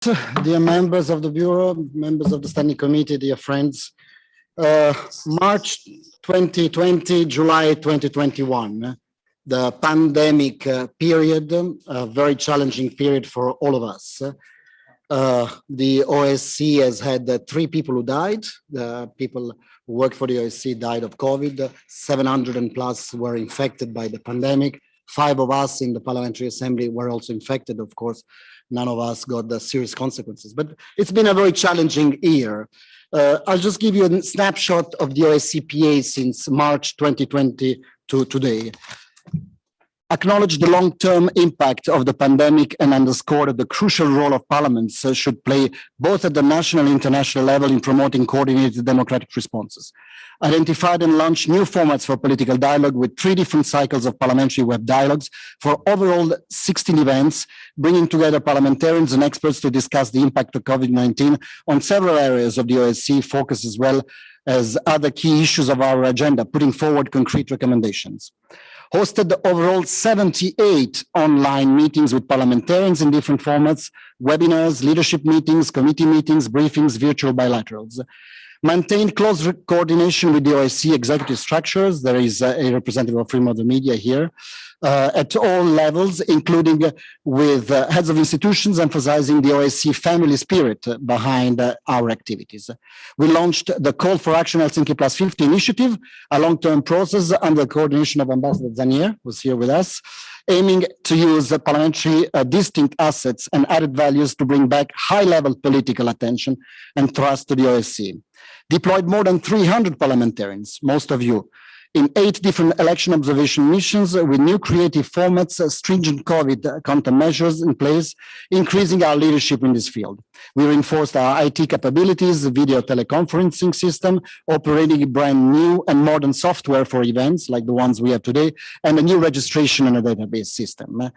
Dear members of the Bureau, members of the Standing Committee, dear friends, March 2020, July 2021, the pandemic period, a very challenging period for all of us. The OSC has had 3 people who died. The people who work for the OSC died of COVID. 700 and plus were infected by the pandemic. 5 of us in the Parliamentary Assembly were also infected, of course. None of us got the serious consequences, but it's been a very challenging year. I'll just give you a snapshot of the OSCPA since March 2020 to today. Acknowledge the long-term impact of the pandemic and underscore the crucial role of parliaments should play both at the national and international level in promoting coordinated democratic responses. Identified and launched new formats for political dialogue with 3 different cycles of parliamentary web dialogues for overall 16 events, bringing together parliamentarians and experts to discuss the impact of COVID-19 on several areas of the OSCE focus as well as other key issues of our agenda, putting forward concrete recommendations. Hosted overall 78 online meetings with parliamentarians in different formats, webinars, leadership meetings, committee meetings, briefings, virtual bilaterals. Maintained close coordination with the OSCE executive structures. There is a representative of freedom of the media here at all levels, including with heads of institutions, emphasizing the OSCE family spirit behind our activities. We launched the Call for Action LCK Plus 50 initiative, a long-term process under the coordination of Ambassador Zanier, who's here with us, aiming to use parliamentary distinct assets and added values to bring back high-level political attention and trust to the OSCE. Deployed more than 300 parliamentarians, most of you, in 8 different election observation missions with new creative formats, stringent COVID countermeasures in place, increasing our leadership in this field. We reinforced our IT capabilities, video teleconferencing system, operating a brand new and modern software for events like the ones we have today, and a new registration and a database system.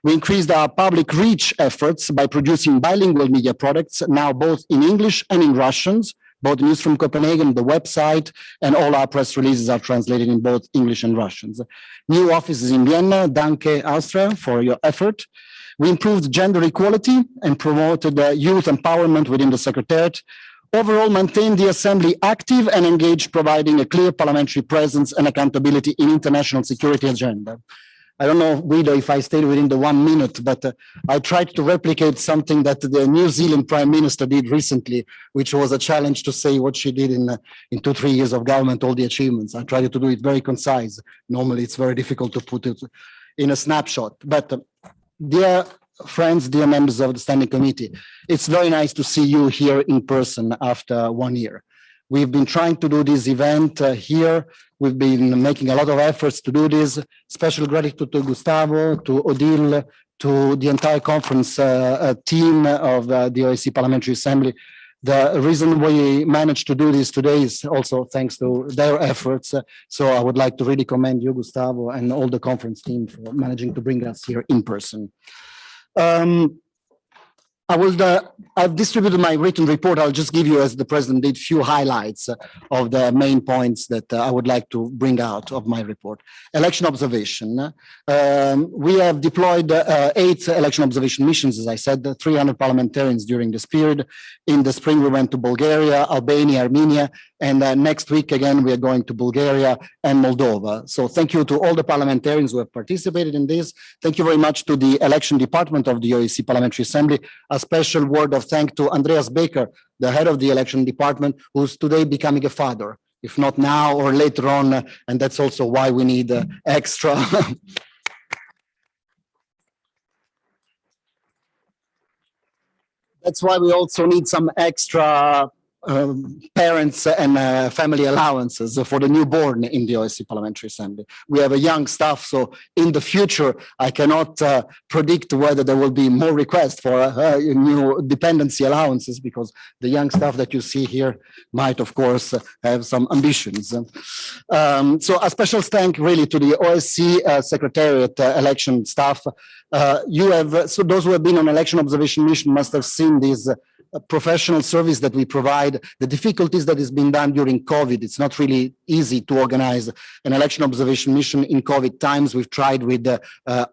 We increased our public reach efforts by producing bilingual media products, now both in English and in Russians. Both News from Copenhagen, the website, and all our press releases are translated in both English and Russians. New offices in Vienna, danke Austria for your effort. We improved gender equality and promoted youth empowerment within the Secretariat. Overall, maintained the Assembly active and engaged, providing a clear parliamentary presence and accountability in international security agenda. I don't know, Guido, if I stayed within the 1 minute, but I tried to replicate something that the New Zealand Prime Minister did recently, which was a challenge to say what she did in 2-3 years of government, all the achievements. I tried to do it very concise. Normally, it's very difficult to put it in a snapshot. But dear friends, dear members of the Standing Committee, it's very nice to see you here in person after 1 year. We've been trying to do this event here. We've been making a lot of efforts to do this. Special gratitude to Gustavo, to Odile, to the entire conference team of the OSCE Parliamentary Assembly. The reason we managed to do this today is also thanks to their efforts. So I would like to really commend you, Gustavo, and all the conference team for managing to bring us here in person. I've distributed my written report. I'll just give you, as the president did, few highlights of the main points that I would like to bring out of my report. Election observation. We have deployed 8 election observation missions, as I said, 300 parliamentarians during this period. In the spring, we went to Bulgaria, Albania, Armenia, and next week, again, we are going to Bulgaria and Moldova. So thank you to all the parliamentarians who have participated in this. Thank you very much to the election department of the OSCE Parliamentary Assembly. A special word of thanks to Andreas Baker, the head of the election department, who's today becoming a father, if not now or later on. And that's also why we need extra. That's why we also need some extra parents and family allowances for the newborn in the OSCE Parliamentary Assembly. We have a young staff, so in the future, I cannot predict whether there will be more requests for new dependency allowances, because the young staff that you see here might, of course, have some ambitions. So a special thank really to the OSCE Secretariat election staff. So those who have been on election observation mission must have seen these professional service that we provide, the difficulties that is being done during COVID. It's not really easy to organize an election observation mission in COVID times. We've tried with the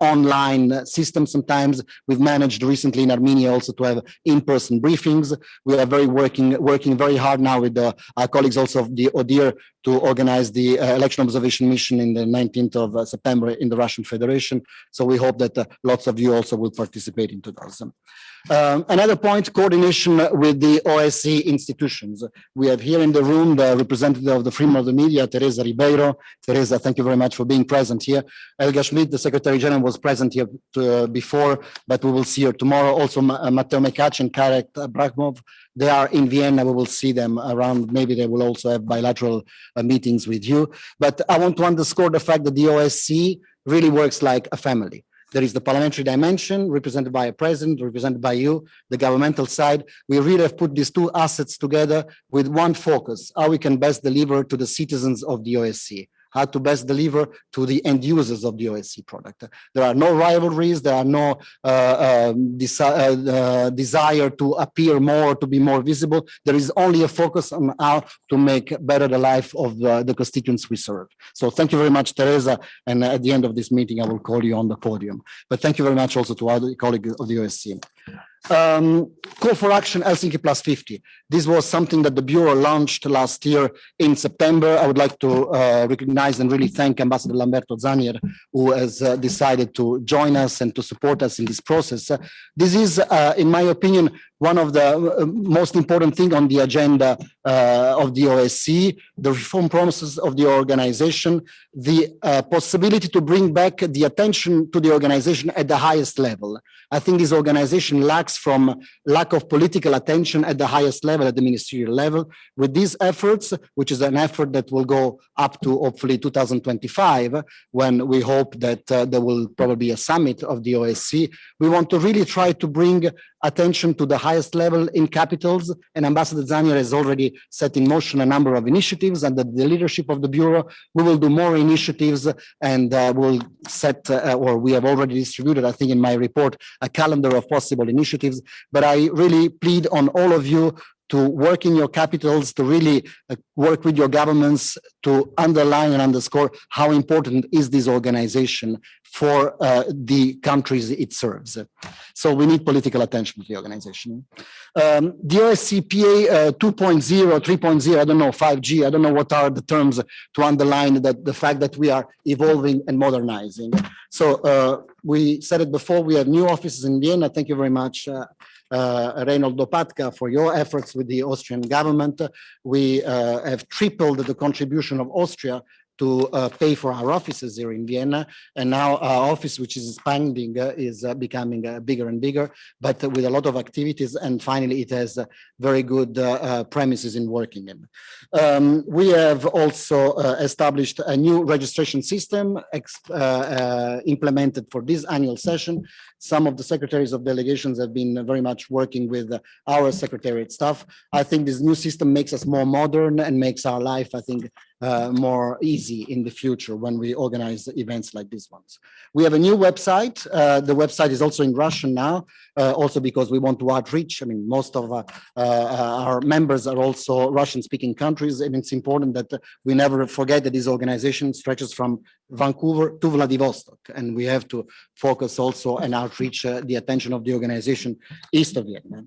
online system sometimes. We've managed recently in Armenia also to have in-person briefings. We are working very hard now with our colleagues also of the ODIHR to organize the election observation mission in the 19th of September in the Russian Federation. So we hope that lots of you also will participate into those. Another point, coordination with the OSCE institutions. We have here in the room the representative of the Freedom of the Media, Teresa Ribeiro. Teresa, thank you very much for being present here. Helga Schmidt, the Secretary General, was present here before, but we will see her tomorrow. Also, Mateo Mekac and Karek Brahmov, they are in Vienna. We will see them around. Maybe they will also have bilateral meetings with you. But I want to underscore the fact that the OSCE really works like a family. There is the parliamentary dimension represented by a president, represented by you, the governmental side. We really have put these two assets together with one focus, how we can best deliver to the citizens of the OSCE, how to best deliver to the end users of the OSCE product. There are no rivalries, there are no desire to appear more, to be more visible. There is only a focus on how to make better the life of the constituents we serve. So thank you very much, Teresa. And at the end of this meeting, I will call you on the podium. But thank you very much also to other colleagues of the OSCE. Call for action Helsinki plus 50. This was something that the Bureau launched last year in September. I would like to recognize and really thank Ambassador Lamberto Zanier, who has decided to join us and to support us in this process. This is, in my opinion, one of the most important things on the agenda of the OSCE, the reform promises of the organization, the possibility to bring back the attention to the organization at the highest level. I think this organization lacks from lack of political attention at the highest level, at the ministerial level. With these efforts, which is an effort that will go up to hopefully 2025, when we hope that there will probably be a summit of the OSCE, we want to really try to bring attention to the highest level in capitals, and Ambassador Zanier has already set in motion a number of initiatives. Under the leadership of the Bureau, we will do more initiatives, and we'll set, or we have already distributed, I think in my report, a calendar of possible initiatives. But I really plead on all of you to work in your capitals, to really work with your governments to underline and underscore how important is this organization for the countries it serves. So we need political attention to the organization. The OSCPA 2.0, 3.0, I don't know, 5G, I don't know what are the terms to underline that the fact that we are evolving and modernizing. So we said it before, we have new offices in Vienna. Thank you very much, Reinhold Lopatka, for your efforts with the Austrian government. We have tripled the contribution of Austria to pay for our offices here in Vienna. And now our office, which is expanding, is becoming bigger and bigger, but with a lot of activities. And finally, it has very good premises in working in. We have also established a new registration system implemented for this annual session. Some of the secretaries of delegations have been very much working with our secretariat staff. I think this new system makes us more modern and makes our life, I think, more easy in the future when we organize events like these ones. We have a new website. The website is also in Russian now, also because we want to outreach. I mean, most of our members are also Russian-speaking countries, and it's important that we never forget that this organization stretches from Vancouver to Vladivostok, and we have to focus also and outreach the attention of the organization east of Vienna.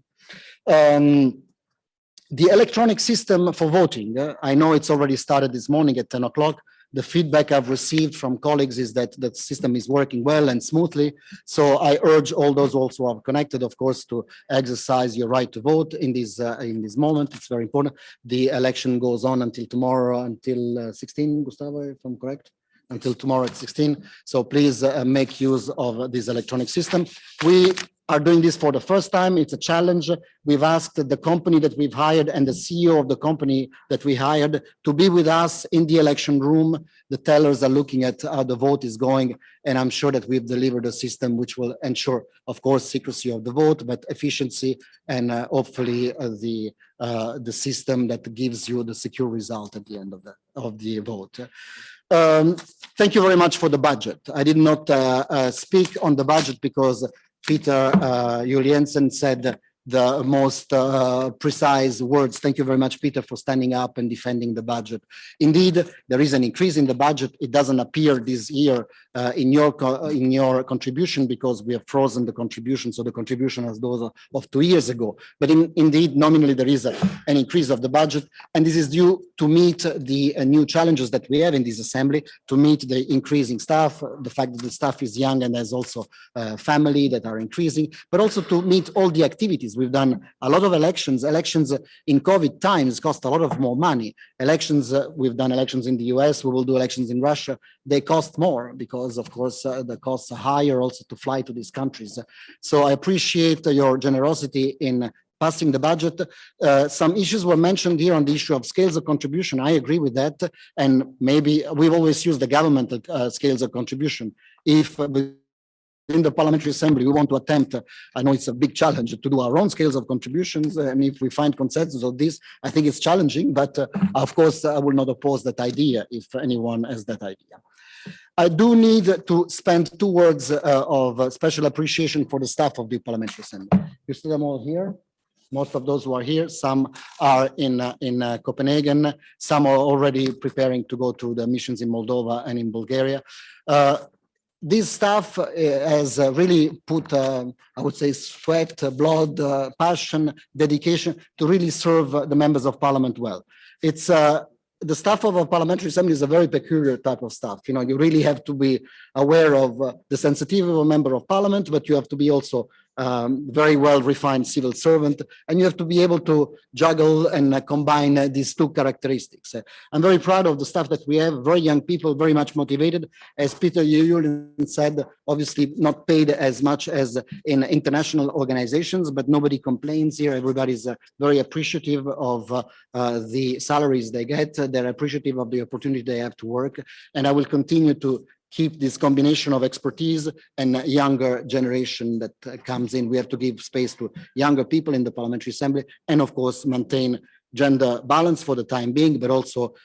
The electronic system for voting, I know it's already started this morning at 10 o'clock. The feedback I've received from colleagues is that the system is working well and smoothly. So I urge all those also who are connected, of course, to exercise your right to vote in this moment. It's very important. The election goes on until tomorrow, until 16, Gustavo, if I'm correct? Until tomorrow at 16. So please make use of this electronic system. We are doing this for the first time. It's a challenge. We've asked the company that we've hired and the CEO of the company that we hired to be with us in the election room. The tellers are looking at how the vote is going, and I'm sure that we've delivered a system which will ensure, of course, secrecy of the vote, but efficiency and hopefully the system that gives you the secure result at the end of the vote. Thank you very much for the budget. I did not speak on the budget because Peter Juliensen said the most precise words. Thank you very much, Peter, for standing up and defending the budget. Indeed, there is an increase in the budget. It doesn't appear this year in your contribution because we have frozen the contribution, so the contribution as those of 2 years ago. But indeed, nominally, there is an increase of the budget, and this is due to meet the new challenges that we have in this assembly, to meet the increasing staff, the fact that the staff is young and there's also family that are increasing, but also to meet all the activities. We've done a lot of elections. Elections in COVID times cost a lot of more money. Elections, we've done elections in the US, we will do elections in Russia. They cost more because, of course, the costs are higher also to fly to these countries. So I appreciate your generosity in passing the budget. Some issues were mentioned here on the issue of scales of contribution. I agree with that. And maybe we've always used the government scales of contribution. If in the Parliamentary Assembly, we want to attempt, I know it's a big challenge to do our own scales of contributions. And if we find consensus on this, I think it's challenging, but of course, I will not oppose that idea if anyone has that idea. I do need to spend 2 words of special appreciation for the staff of the Parliamentary Assembly. You see them all here. Most of those who are here, some are in Copenhagen, some are already preparing to go to the missions in Moldova and in Bulgaria. This staff has really put, I would say, sweat, blood, passion, dedication to really serve the members of parliament well. It's the staff of a parliamentary assembly is a very peculiar type of staff. You know, you really have to be aware of the sensitivity of a member of parliament, but you have to be also very well refined civil servant, and you have to be able to juggle and combine these 2 characteristics. I'm very proud of the staff that we have, very young people, very much motivated. As Peter Julian said, obviously not paid as much as in international organizations, but nobody complains here. Everybody's very appreciative of the salaries they get. They're appreciative of the opportunity they have to work. And I will continue to keep this combination of expertise and younger generation that comes in. We have to give space to younger people in the Parliamentary Assembly, and of course maintain gender balance for the time being, but also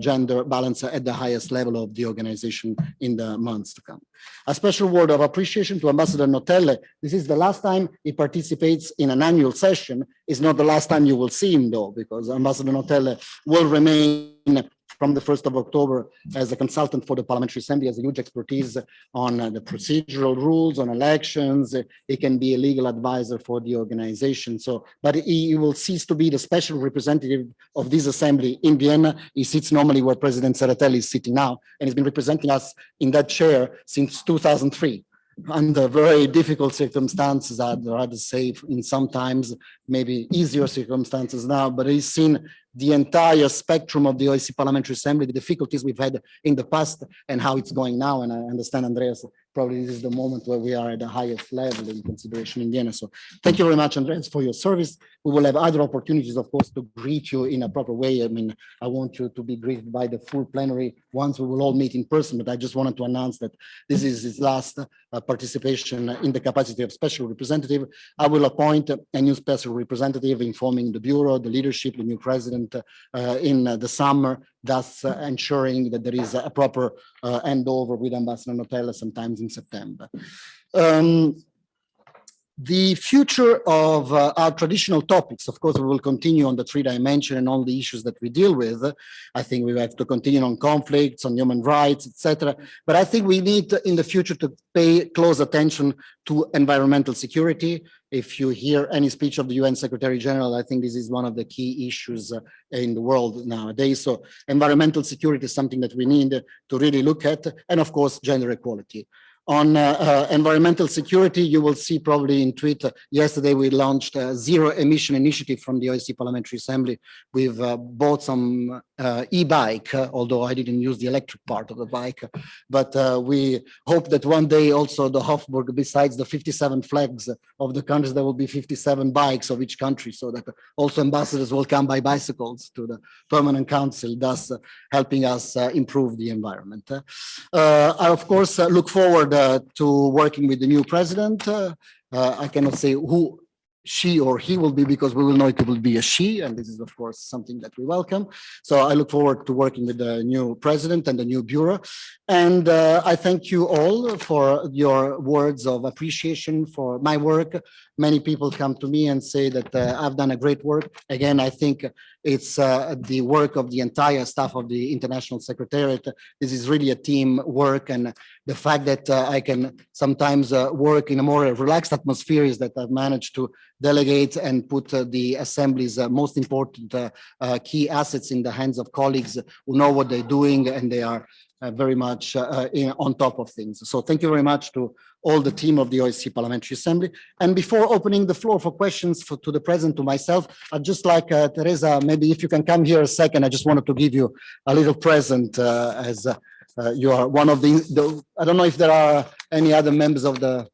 gender balance at the highest level of the organization in the months to come. A special word of appreciation to Ambassador Montella. This is the last time he participates in an annual session. It's not the last time you will see him though, because Ambassador Montella will remain from the 1st of October as a consultant for the Parliamentary Assembly, has a huge expertise on the procedural rules, on elections. He can be a legal advisor for the organization. So, but he will cease to be the special representative of this assembly in Vienna. He sits normally where President Serratelli is sitting now, and he's been representing us in that chair since 2003. Under very difficult circumstances, I'd rather say in sometimes maybe easier circumstances now, but he's seen the entire spectrum of the OSCE Parliamentary Assembly, the difficulties we've had in the past and how it's going now. And I understand, Andreas, probably this is the moment where we are at the highest level in consideration in Vienna. So thank you very much, Andreas, for your service. We will have other opportunities, of course, to greet you in a proper way. I mean, I want you to be greeted by the full plenary once we will all meet in person, but I just wanted to announce that this is his last participation in the capacity of special representative. I will appoint a new special representative informing the Bureau, the leadership, the new president in the summer, thus ensuring that there is a proper handover with Ambassador Montella sometimes in September. The future of our traditional topics, of course, we will continue on the 3-dimension and all the issues that we deal with. I think we have to continue on conflicts, on human rights, etc. But I think we need in the future to pay close attention to environmental security. If you hear any speech of the UN Secretary General, I think this is one of the key issues in the world nowadays. So environmental security is something that we need to really look at, and of course, gender equality. On environmental security, you will see probably in Twitter, yesterday we launched a zero emission initiative from the OSCE Parliamentary Assembly. We've bought some e-bike, although I didn't use the electric part of the bike, but we hope that one day also the Hofburg, besides the 57 flags of the countries, there will be 57 bikes of each country, so that also ambassadors will come by bicycles to the Permanent Council, thus helping us improve the environment. I, of course, look forward to working with the new president. I cannot say who she or he will be, because we will know it will be a she, and this is of course something that we welcome. So I look forward to working with the new president and the new bureau. And I thank you all for your words of appreciation for my work. Many people come to me and say that I've done a great work. Again, I think it's the work of the entire staff of the International Secretariat. This is really a team work, and the fact that I can sometimes work in a more relaxed atmosphere is that I've managed to delegate and put the Assembly's most important key assets in the hands of colleagues who know what they're doing, and they are very much on top of things. So thank you very much to all the team of the OSCE Parliamentary Assembly. And before opening the floor for questions to the President, to myself, I'd just like, Teresa, maybe if you can come here a second, I just wanted to give you a little present as you are one of the, I don't know if there are any other members of the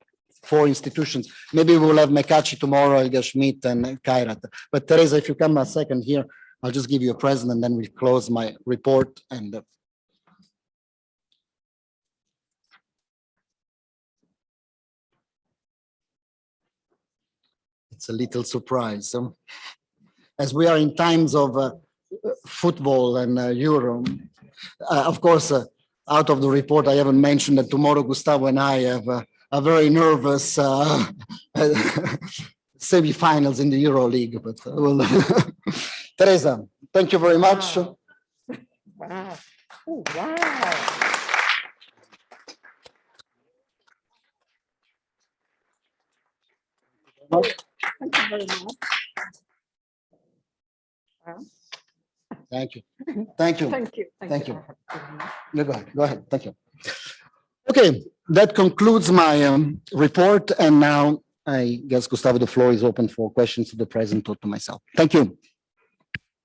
4 institutions. Maybe we'll have Mekachi tomorrow, Helga Schmidt and Kairat. But Teresa, if you come a second here, I'll just give you a present and then we close my report. And it's a little surprise. As we are in times of football and Euro, of course, out of the report, I haven't mentioned that tomorrow Gustavo and I have a very nervous semi-finals in the Euro League. But we'll Teresa, thank you very much. Wow. Wow. Oh, wow. Thank you very much. Wow. Thank you. Thank you. Thank you. Thank you. Go ahead. Go ahead. Thank you. Okay, that concludes my report. And now I guess, Gustavo, the floor is open for questions to the President or to myself. Thank you.